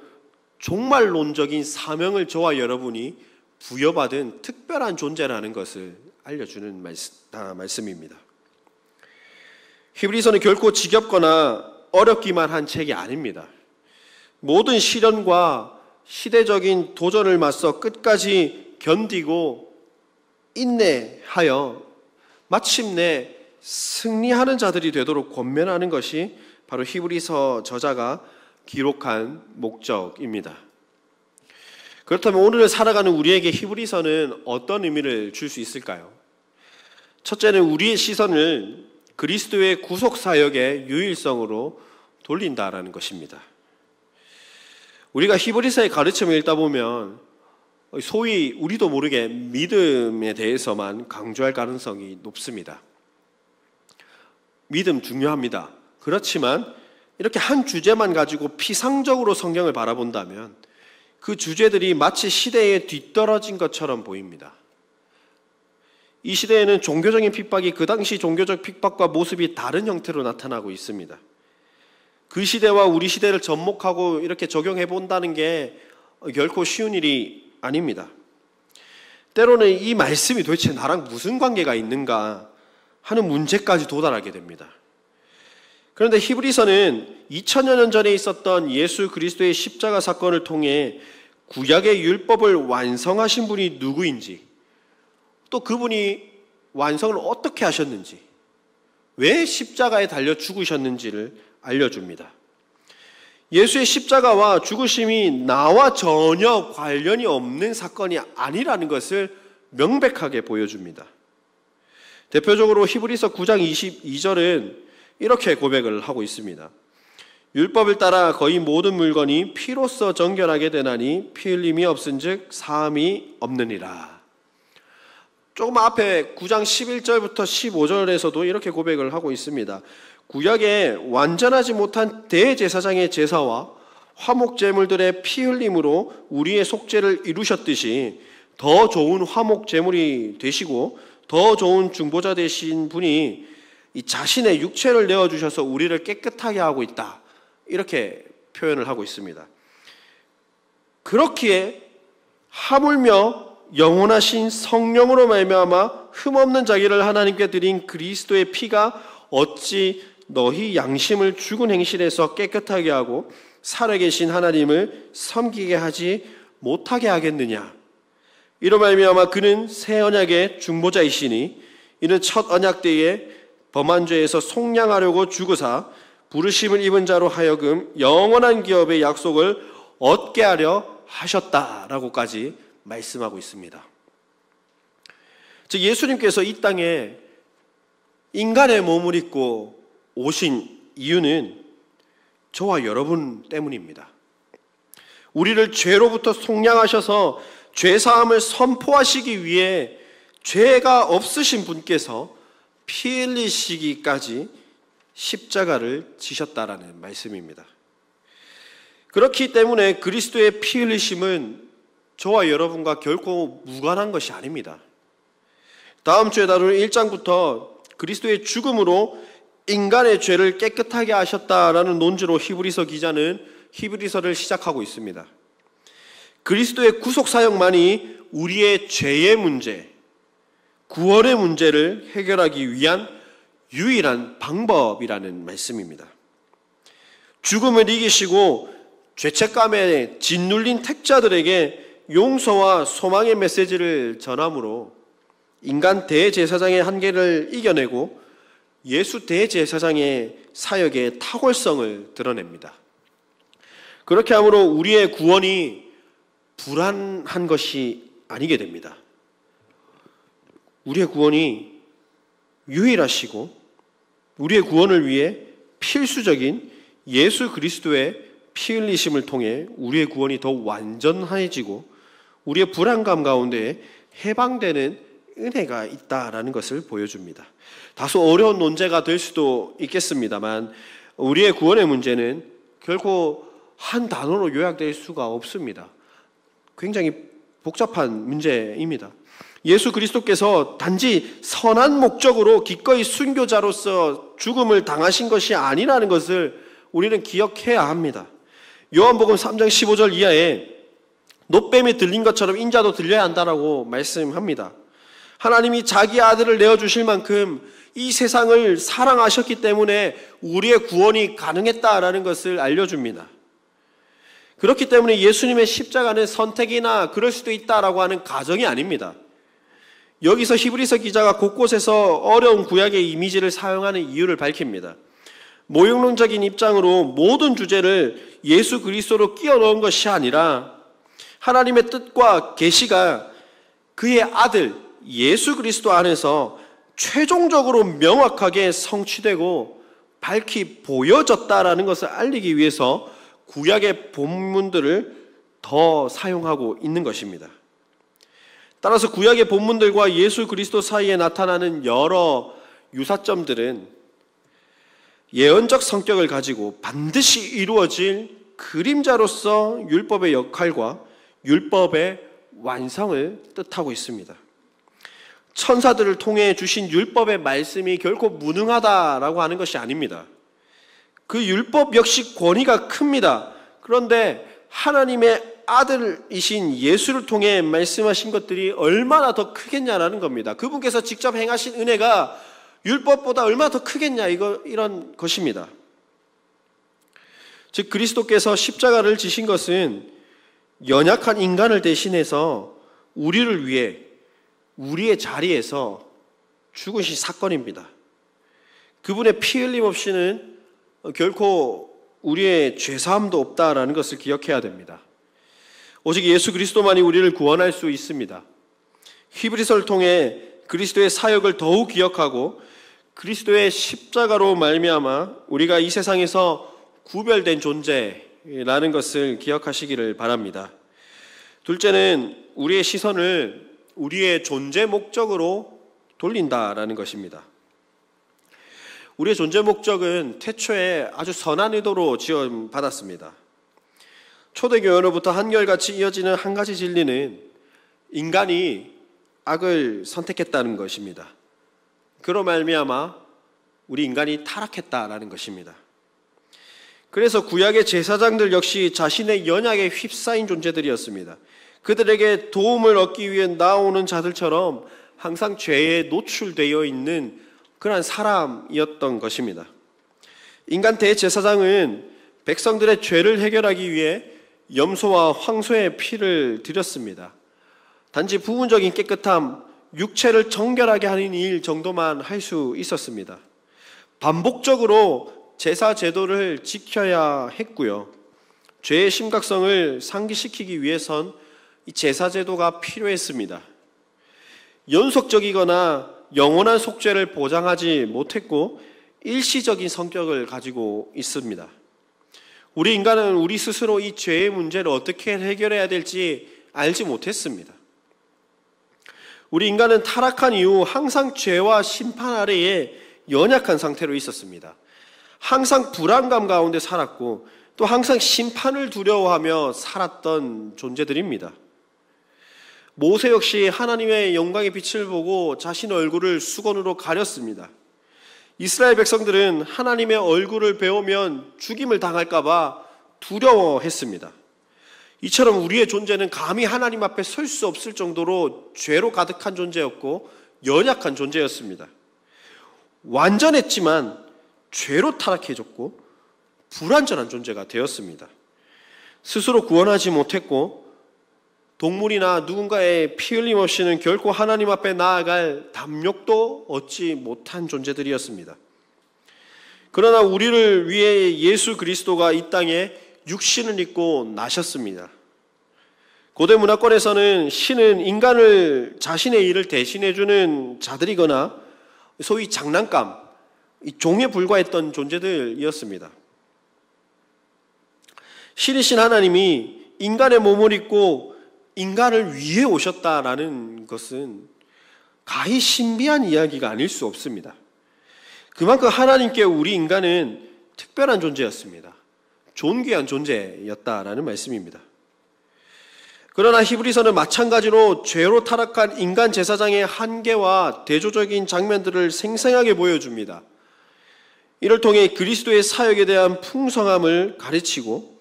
S1: 종말론적인 사명을 저와 여러분이 부여받은 특별한 존재라는 것을 알려주는 말씀입니다. 히브리서는 결코 지겹거나 어렵기만 한 책이 아닙니다. 모든 시련과 시대적인 도전을 맞서 끝까지 견디고 인내하여 마침내 승리하는 자들이 되도록 권면하는 것이 바로 히브리서 저자가 기록한 목적입니다. 그렇다면 오늘을 살아가는 우리에게 히브리서는 어떤 의미를 줄 수 있을까요? 첫째는 우리의 시선을 그리스도의 구속사역의 유일성으로 돌린다라는 것입니다. 우리가 히브리서의 가르침을 읽다 보면 소위 우리도 모르게 믿음에 대해서만 강조할 가능성이 높습니다. 믿음 중요합니다. 그렇지만 이렇게 한 주제만 가지고 피상적으로 성경을 바라본다면 그 주제들이 마치 시대에 뒤떨어진 것처럼 보입니다. 이 시대에는 종교적인 핍박이 그 당시 종교적 핍박과 모습이 다른 형태로 나타나고 있습니다. 그 시대와 우리 시대를 접목하고 이렇게 적용해 본다는 게 결코 쉬운 일이 아닙니다. 때로는 이 말씀이 도대체 나랑 무슨 관계가 있는가 하는 문제까지 도달하게 됩니다. 그런데 히브리서는 2000여 년 전에 있었던 예수 그리스도의 십자가 사건을 통해 구약의 율법을 완성하신 분이 누구인지, 또 그분이 완성을 어떻게 하셨는지, 왜 십자가에 달려 죽으셨는지를 알려줍니다. 예수의 십자가와 죽으심이 나와 전혀 관련이 없는 사건이 아니라는 것을 명백하게 보여줍니다. 대표적으로 히브리서 9장 22절은 이렇게 고백을 하고 있습니다. 율법을 따라 거의 모든 물건이 피로써 정결하게 되나니 피 흘림이 없은즉 사함이 없느니라. 조금 앞에 9장 11절부터 15절에서도 이렇게 고백을 하고 있습니다. 구약에 완전하지 못한 대제사장의 제사와 화목제물들의 피 흘림으로 우리의 속죄를 이루셨듯이 더 좋은 화목제물이 되시고 더 좋은 중보자 되신 분이 이 자신의 육체를 내어주셔서 우리를 깨끗하게 하고 있다. 이렇게 표현을 하고 있습니다. 그렇기에 하물며 영원하신 성령으로 말미암아 흠없는 자기를 하나님께 드린 그리스도의 피가 어찌 너희 양심을 죽은 행실에서 깨끗하게 하고 살아계신 하나님을 섬기게 하지 못하게 하겠느냐. 이로 말미암아 그는 새 언약의 중보자이시니 이는 첫 언약 때에 범한 죄에서 속량하려고 죽으사 부르심을 입은 자로 하여금 영원한 기업의 약속을 얻게 하려 하셨다라고까지 말씀하고 있습니다. 즉 예수님께서 이 땅에 인간의 몸을 입고 오신 이유는 저와 여러분 때문입니다. 우리를 죄로부터 속량하셔서 죄사함을 선포하시기 위해 죄가 없으신 분께서 피 흘리시기까지 십자가를 지셨다라는 말씀입니다. 그렇기 때문에 그리스도의 피 흘리심은 저와 여러분과 결코 무관한 것이 아닙니다. 다음 주에 다룰 1장부터 그리스도의 죽음으로 인간의 죄를 깨끗하게 하셨다라는 논지로 히브리서 기자는 히브리서를 시작하고 있습니다. 그리스도의 구속 사역만이 우리의 죄의 문제, 구원의 문제를 해결하기 위한 유일한 방법이라는 말씀입니다. 죽음을 이기시고 죄책감에 짓눌린 택자들에게 용서와 소망의 메시지를 전함으로 인간 대제사장의 한계를 이겨내고 예수 대제사장의 사역의 탁월성을 드러냅니다. 그렇게 함으로 우리의 구원이 불안한 것이 아니게 됩니다. 우리의 구원이 유일하시고 우리의 구원을 위해 필수적인 예수 그리스도의 피 흘리심을 통해 우리의 구원이 더 완전해지고 우리의 불안감 가운데 해방되는 은혜가 있다라는 것을 보여줍니다. 다소 어려운 논제가 될 수도 있겠습니다만 우리의 구원의 문제는 결코 한 단어로 요약될 수가 없습니다. 굉장히 복잡한 문제입니다. 예수 그리스도께서 단지 선한 목적으로 기꺼이 순교자로서 죽음을 당하신 것이 아니라는 것을 우리는 기억해야 합니다. 요한복음 3장 15절 이하에 놋뱀이 들린 것처럼 인자도 들려야 한다라고 말씀합니다. 하나님이 자기 아들을 내어주실 만큼 이 세상을 사랑하셨기 때문에 우리의 구원이 가능했다라는 것을 알려줍니다. 그렇기 때문에 예수님의 십자가는 선택이나 그럴 수도 있다라고 하는 가정이 아닙니다. 여기서 히브리서 기자가 곳곳에서 어려운 구약의 이미지를 사용하는 이유를 밝힙니다. 모형론적인 입장으로 모든 주제를 예수 그리스도로 끼워 넣은 것이 아니라 하나님의 뜻과 계시가 그의 아들 예수 그리스도 안에서 최종적으로 명확하게 성취되고 밝히 보여졌다라는 것을 알리기 위해서 구약의 본문들을 더 사용하고 있는 것입니다. 따라서 구약의 본문들과 예수 그리스도 사이에 나타나는 여러 유사점들은 예언적 성격을 가지고 반드시 이루어질 그림자로서 율법의 역할과 율법의 완성을 뜻하고 있습니다. 천사들을 통해 주신 율법의 말씀이 결코 무능하다라고 하는 것이 아닙니다. 그 율법 역시 권위가 큽니다. 그런데 하나님의 아들이신 예수를 통해 말씀하신 것들이 얼마나 더 크겠냐라는 겁니다. 그분께서 직접 행하신 은혜가 율법보다 얼마나 더 크겠냐 이런 것입니다. 즉 그리스도께서 십자가를 지신 것은 연약한 인간을 대신해서 우리를 위해 우리의 자리에서 죽으신 사건입니다. 그분의 피 흘림 없이는 결코 우리의 죄사함도 없다라는 것을 기억해야 됩니다. 오직 예수 그리스도만이 우리를 구원할 수 있습니다. 히브리서를 통해 그리스도의 사역을 더욱 기억하고 그리스도의 십자가로 말미암아 우리가 이 세상에서 구별된 존재라는 것을 기억하시기를 바랍니다. 둘째는 우리의 시선을 우리의 존재 목적으로 돌린다라는 것입니다. 우리의 존재 목적은 태초에 아주 선한 의도로 지원받았습니다. 초대교회로부터 한결같이 이어지는 한 가지 진리는 인간이 악을 선택했다는 것입니다. 그로 말미암아 우리 인간이 타락했다라는 것입니다. 그래서 구약의 제사장들 역시 자신의 연약에 휩싸인 존재들이었습니다. 그들에게 도움을 얻기 위해 나오는 자들처럼 항상 죄에 노출되어 있는 그러한 사람이었던 것입니다. 인간 대제사장은 백성들의 죄를 해결하기 위해 염소와 황소의 피를 드렸습니다. 단지 부분적인 깨끗함, 육체를 정결하게 하는 일 정도만 할 수 있었습니다. 반복적으로 제사 제도를 지켜야 했고요. 죄의 심각성을 상기시키기 위해선 이 제사 제도가 필요했습니다. 연속적이거나 영원한 속죄를 보장하지 못했고 일시적인 성격을 가지고 있습니다. 우리 인간은 우리 스스로 이 죄의 문제를 어떻게 해결해야 될지 알지 못했습니다. 우리 인간은 타락한 이후 항상 죄와 심판 아래에 연약한 상태로 있었습니다. 항상 불안감 가운데 살았고 또 항상 심판을 두려워하며 살았던 존재들입니다. 모세 역시 하나님의 영광의 빛을 보고 자신의 얼굴을 수건으로 가렸습니다. 이스라엘 백성들은 하나님의 얼굴을 배우면 죽임을 당할까 봐 두려워했습니다. 이처럼 우리의 존재는 감히 하나님 앞에 설 수 없을 정도로 죄로 가득한 존재였고 연약한 존재였습니다. 완전했지만 죄로 타락해졌고 불완전한 존재가 되었습니다. 스스로 구원하지 못했고 동물이나 누군가의 피 흘림 없이는 결코 하나님 앞에 나아갈 담력도 얻지 못한 존재들이었습니다. 그러나 우리를 위해 예수 그리스도가 이 땅에 육신을 입고 나셨습니다. 고대 문화권에서는 신은 인간을 자신의 일을 대신해주는 자들이거나 소위 장난감, 종에 불과했던 존재들이었습니다. 신이신 하나님이 인간의 몸을 입고 인간을 위해 오셨다라는 것은 가히 신비한 이야기가 아닐 수 없습니다. 그만큼 하나님께 우리 인간은 특별한 존재였습니다. 존귀한 존재였다라는 말씀입니다. 그러나 히브리서는 마찬가지로 죄로 타락한 인간 제사장의 한계와 대조적인 장면들을 생생하게 보여줍니다. 이를 통해 그리스도의 사역에 대한 풍성함을 가르치고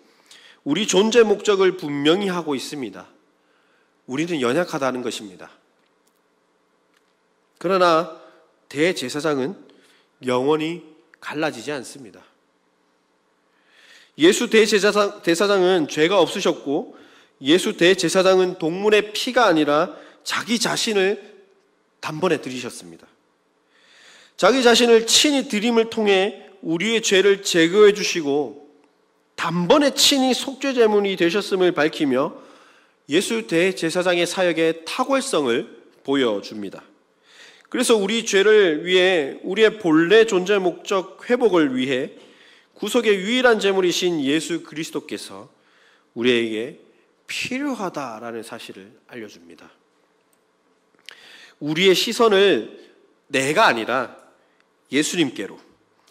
S1: 우리 존재 목적을 분명히 하고 있습니다. 우리는 연약하다는 것입니다. 그러나 대제사장은 영원히 갈라지지 않습니다. 예수 대제사장은 죄가 없으셨고 예수 대제사장은 동물의 피가 아니라 자기 자신을 단번에 드리셨습니다. 자기 자신을 친히 드림을 통해 우리의 죄를 제거해 주시고 단번에 친히 속죄 제물이 되셨음을 밝히며 예수 대제사장의 사역의 탁월성을 보여줍니다. 그래서 우리 죄를 위해 우리의 본래 존재 목적 회복을 위해 구속의 유일한 제물이신 예수 그리스도께서 우리에게 필요하다라는 사실을 알려줍니다. 우리의 시선을 내가 아니라 예수님께로,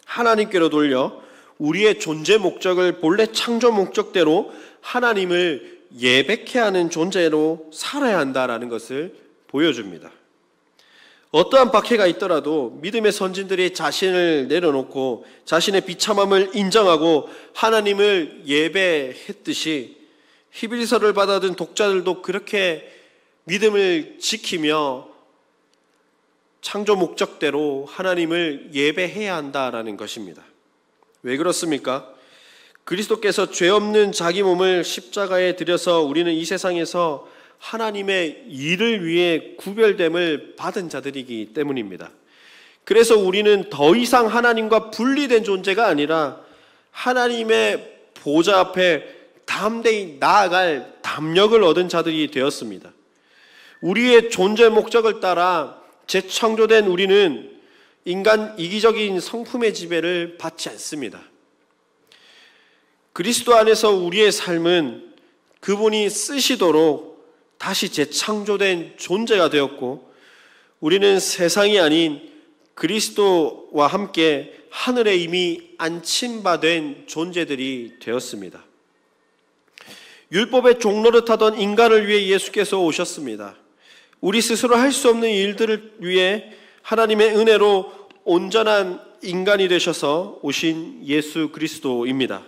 S1: 하나님께로 돌려 우리의 존재 목적을 본래 창조 목적대로 하나님을 예배케 하는 존재로 살아야 한다라는 것을 보여줍니다. 어떠한 박해가 있더라도 믿음의 선진들이 자신을 내려놓고 자신의 비참함을 인정하고 하나님을 예배했듯이 히브리서를 받아든 독자들도 그렇게 믿음을 지키며 창조 목적대로 하나님을 예배해야 한다라는 것입니다. 왜 그렇습니까? 그리스도께서 죄 없는 자기 몸을 십자가에 들여서 우리는 이 세상에서 하나님의 일을 위해 구별됨을 받은 자들이기 때문입니다. 그래서 우리는 더 이상 하나님과 분리된 존재가 아니라 하나님의 보좌 앞에 담대히 나아갈 담력을 얻은 자들이 되었습니다. 우리의 존재 목적을 따라 재창조된 우리는 인간 이기적인 성품의 지배를 받지 않습니다. 그리스도 안에서 우리의 삶은 그분이 쓰시도록 다시 재창조된 존재가 되었고, 우리는 세상이 아닌 그리스도와 함께 하늘에 이미 안침받은 존재들이 되었습니다. 율법의 종노릇하던 인간을 위해 예수께서 오셨습니다. 우리 스스로 할 수 없는 일들을 위해 하나님의 은혜로 온전한 인간이 되셔서 오신 예수 그리스도입니다.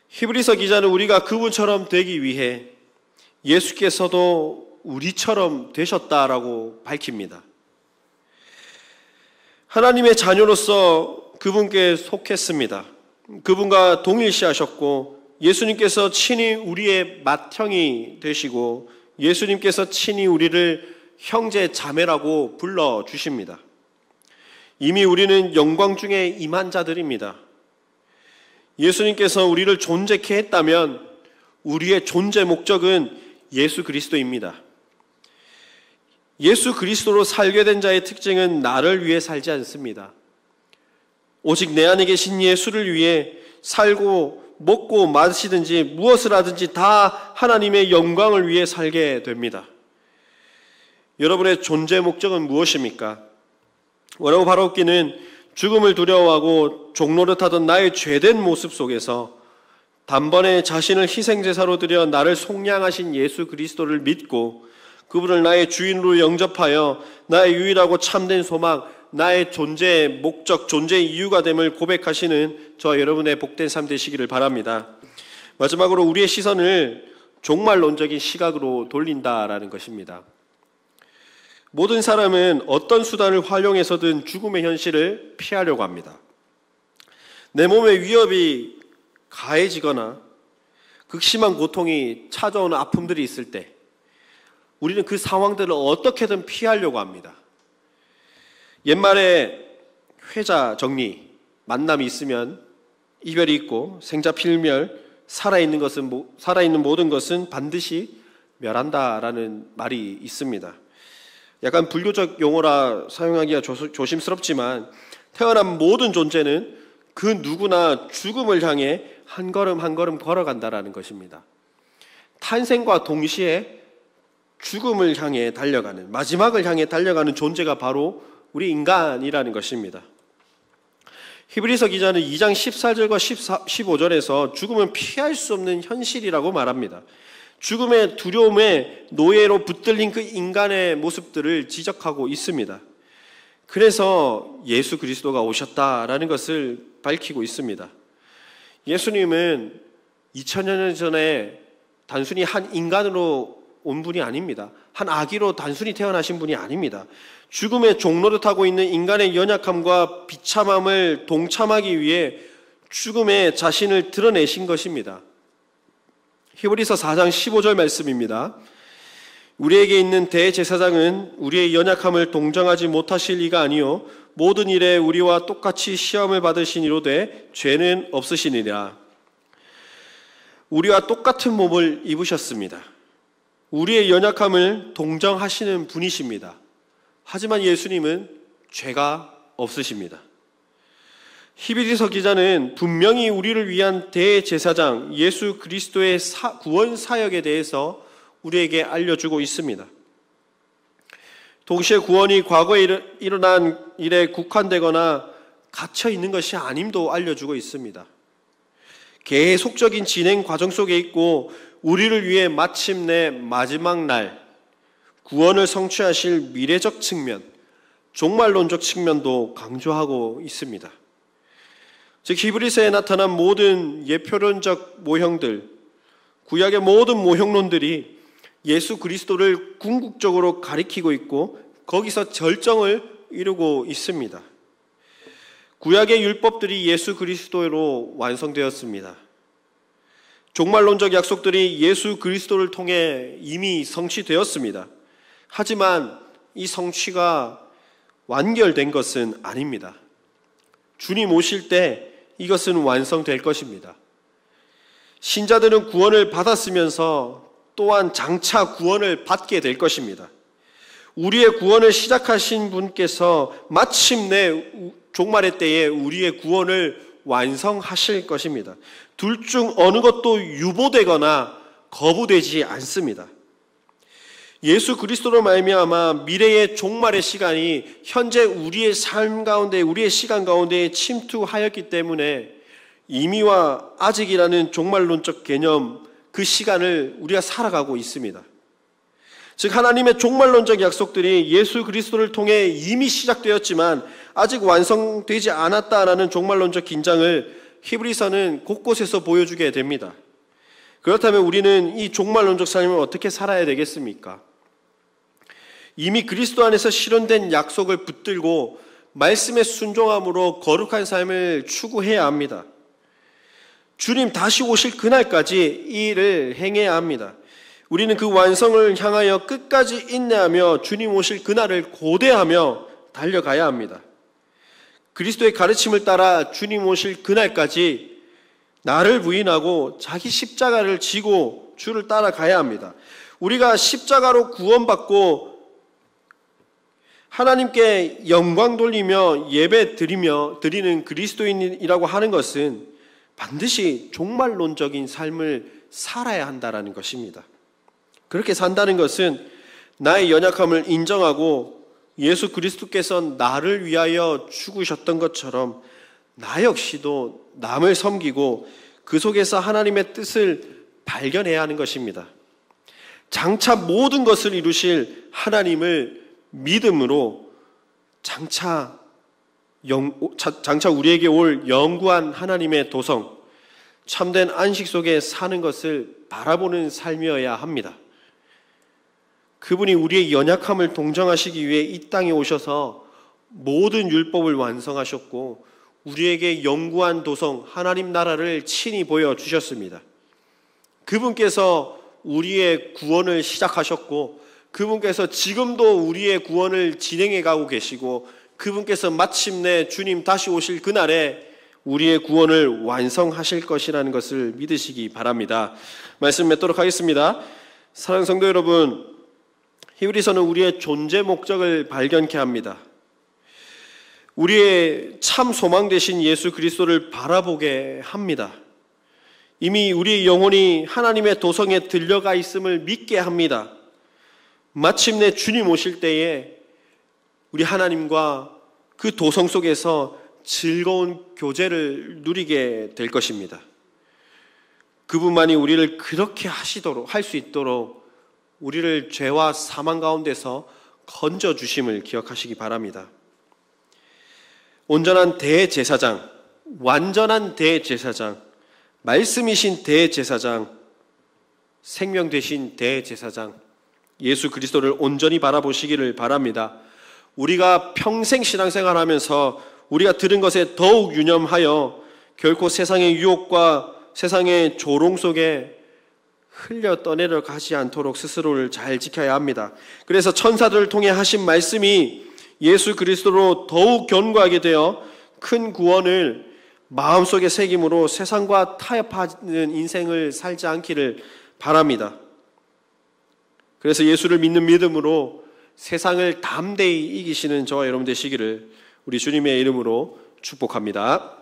S1: 히브리서 기자는 우리가 그분처럼 되기 위해 예수께서도 우리처럼 되셨다라고 밝힙니다. 하나님의 자녀로서 그분께 속했습니다. 그분과 동일시하셨고, 예수님께서 친히 우리의 맏형이 되시고, 예수님께서 친히 우리를 형제 자매라고 불러주십니다. 이미 우리는 영광 중에 임한 자들입니다. 예수님께서 우리를 존재케 했다면 우리의 존재 목적은 예수 그리스도입니다. 예수 그리스도로 살게 된 자의 특징은 나를 위해 살지 않습니다. 오직 내 안에 계신 예수를 위해 살고 먹고 마시든지 무엇을 하든지 다 하나님의 영광을 위해 살게 됩니다. 여러분의 존재 목적은 무엇입니까? 원하고 바라옵기는 죽음을 두려워하고 종노릇하던 나의 죄된 모습 속에서 단번에 자신을 희생제사로 드려 나를 속량하신 예수 그리스도를 믿고 그분을 나의 주인으로 영접하여 나의 유일하고 참된 소망, 나의 존재의 목적, 존재의 이유가 됨을 고백하시는 저와 여러분의 복된 삶 되시기를 바랍니다. 마지막으로 우리의 시선을 종말론적인 시각으로 돌린다라는 것입니다. 모든 사람은 어떤 수단을 활용해서든 죽음의 현실을 피하려고 합니다. 내 몸에 위협이 가해지거나 극심한 고통이 찾아오는 아픔들이 있을 때 우리는 그 상황들을 어떻게든 피하려고 합니다. 옛말에 회자 정리, 만남이 있으면 이별이 있고 생자 필멸, 살아있는 모든 것은 반드시 멸한다라는 말이 있습니다. 약간 불교적 용어라 사용하기가 조심스럽지만 태어난 모든 존재는 그 누구나 죽음을 향해 한 걸음 한 걸음 걸어간다라는 것입니다. 탄생과 동시에 죽음을 향해 달려가는, 마지막을 향해 달려가는 존재가 바로 우리 인간이라는 것입니다. 히브리서 기자는 2장 14절과 15절에서 죽음은 피할 수 없는 현실이라고 말합니다. 죽음의 두려움에 노예로 붙들린 그 인간의 모습들을 지적하고 있습니다. 그래서 예수 그리스도가 오셨다라는 것을 밝히고 있습니다. 예수님은 2000년 전에 단순히 한 인간으로 온 분이 아닙니다. 한 아기로 단순히 태어나신 분이 아닙니다. 죽음의 종로를 타고 있는 인간의 연약함과 비참함을 동참하기 위해 죽음에 자신을 드러내신 것입니다. 히브리서 4장 15절 말씀입니다. 우리에게 있는 대제사장은 우리의 연약함을 동정하지 못하실 이가 아니요 모든 일에 우리와 똑같이 시험을 받으시니로되 죄는 없으시니라. 우리와 똑같은 몸을 입으셨습니다. 우리의 연약함을 동정하시는 분이십니다. 하지만 예수님은 죄가 없으십니다. 히브리서 기자는 분명히 우리를 위한 대제사장 예수 그리스도의 구원 사역에 대해서 우리에게 알려주고 있습니다. 동시에 구원이 과거에 일어난 일에 국한되거나 갇혀 있는 것이 아님도 알려주고 있습니다. 계속적인 진행 과정 속에 있고 우리를 위해 마침내 마지막 날 구원을 성취하실 미래적 측면, 종말론적 측면도 강조하고 있습니다. 즉 히브리서에 나타난 모든 예표론적 모형들, 구약의 모든 모형론들이 예수 그리스도를 궁극적으로 가리키고 있고 거기서 절정을 이루고 있습니다. 구약의 율법들이 예수 그리스도로 완성되었습니다. 종말론적 약속들이 예수 그리스도를 통해 이미 성취되었습니다. 하지만 이 성취가 완결된 것은 아닙니다. 주님 오실 때 이것은 완성될 것입니다. 신자들은 구원을 받았으면서 또한 장차 구원을 받게 될 것입니다. 우리의 구원을 시작하신 분께서 마침내 종말의 때에 우리의 구원을 완성하실 것입니다. 둘 중 어느 것도 유보되거나 거부되지 않습니다. 예수 그리스도로 말미암아 미래의 종말의 시간이 현재 우리의 삶 가운데, 우리의 시간 가운데 침투하였기 때문에 이미와 아직이라는 종말론적 개념, 그 시간을 우리가 살아가고 있습니다. 즉 하나님의 종말론적 약속들이 예수 그리스도를 통해 이미 시작되었지만 아직 완성되지 않았다라는 종말론적 긴장을 히브리서는 곳곳에서 보여주게 됩니다. 그렇다면 우리는 이 종말론적 삶을 어떻게 살아야 되겠습니까? 이미 그리스도 안에서 실현된 약속을 붙들고 말씀에 순종함으로 거룩한 삶을 추구해야 합니다. 주님 다시 오실 그날까지 이 일을 행해야 합니다. 우리는 그 완성을 향하여 끝까지 인내하며 주님 오실 그날을 고대하며 달려가야 합니다. 그리스도의 가르침을 따라 주님 오실 그날까지 나를 부인하고 자기 십자가를 지고 주를 따라가야 합니다. 우리가 십자가로 구원받고 하나님께 영광 돌리며 예배 드리는 그리스도인이라고 하는 것은 반드시 종말론적인 삶을 살아야 한다는 것입니다. 그렇게 산다는 것은 나의 연약함을 인정하고 예수 그리스도께서 나를 위하여 죽으셨던 것처럼 나 역시도 남을 섬기고 그 속에서 하나님의 뜻을 발견해야 하는 것입니다. 장차 모든 것을 이루실 하나님을 믿음으로 장차 우리에게 올 영구한 하나님의 도성, 참된 안식 속에 사는 것을 바라보는 삶이어야 합니다. 그분이 우리의 연약함을 동정하시기 위해 이 땅에 오셔서 모든 율법을 완성하셨고 우리에게 영구한 도성 하나님 나라를 친히 보여주셨습니다. 그분께서 우리의 구원을 시작하셨고 그분께서 지금도 우리의 구원을 진행해 가고 계시고 그분께서 마침내 주님 다시 오실 그날에 우리의 구원을 완성하실 것이라는 것을 믿으시기 바랍니다. 말씀 맺도록 하겠습니다. 사랑하는 성도 여러분, 히브리서는 우리의 존재 목적을 발견케 합니다. 우리의 참 소망 되신 예수 그리스도를 바라보게 합니다. 이미 우리의 영혼이 하나님의 도성에 들려가 있음을 믿게 합니다. 마침내 주님 오실 때에 우리 하나님과 그 도성 속에서 즐거운 교제를 누리게 될 것입니다. 그분만이 우리를 그렇게 할 수 있도록 우리를 죄와 사망 가운데서 건져주심을 기억하시기 바랍니다. 온전한 대제사장, 완전한 대제사장, 말씀이신 대제사장, 생명 되신 대제사장, 예수 그리스도를 온전히 바라보시기를 바랍니다. 우리가 평생 신앙생활하면서 우리가 들은 것에 더욱 유념하여 결코 세상의 유혹과 세상의 조롱 속에 흘려 떠내려 가지 않도록 스스로를 잘 지켜야 합니다. 그래서 천사들을 통해 하신 말씀이 예수 그리스도로 더욱 견고하게 되어 큰 구원을 마음속에 새김으로 세상과 타협하는 인생을 살지 않기를 바랍니다. 그래서 예수를 믿는 믿음으로 세상을 담대히 이기시는 저와 여러분 되시기를 우리 주님의 이름으로 축복합니다.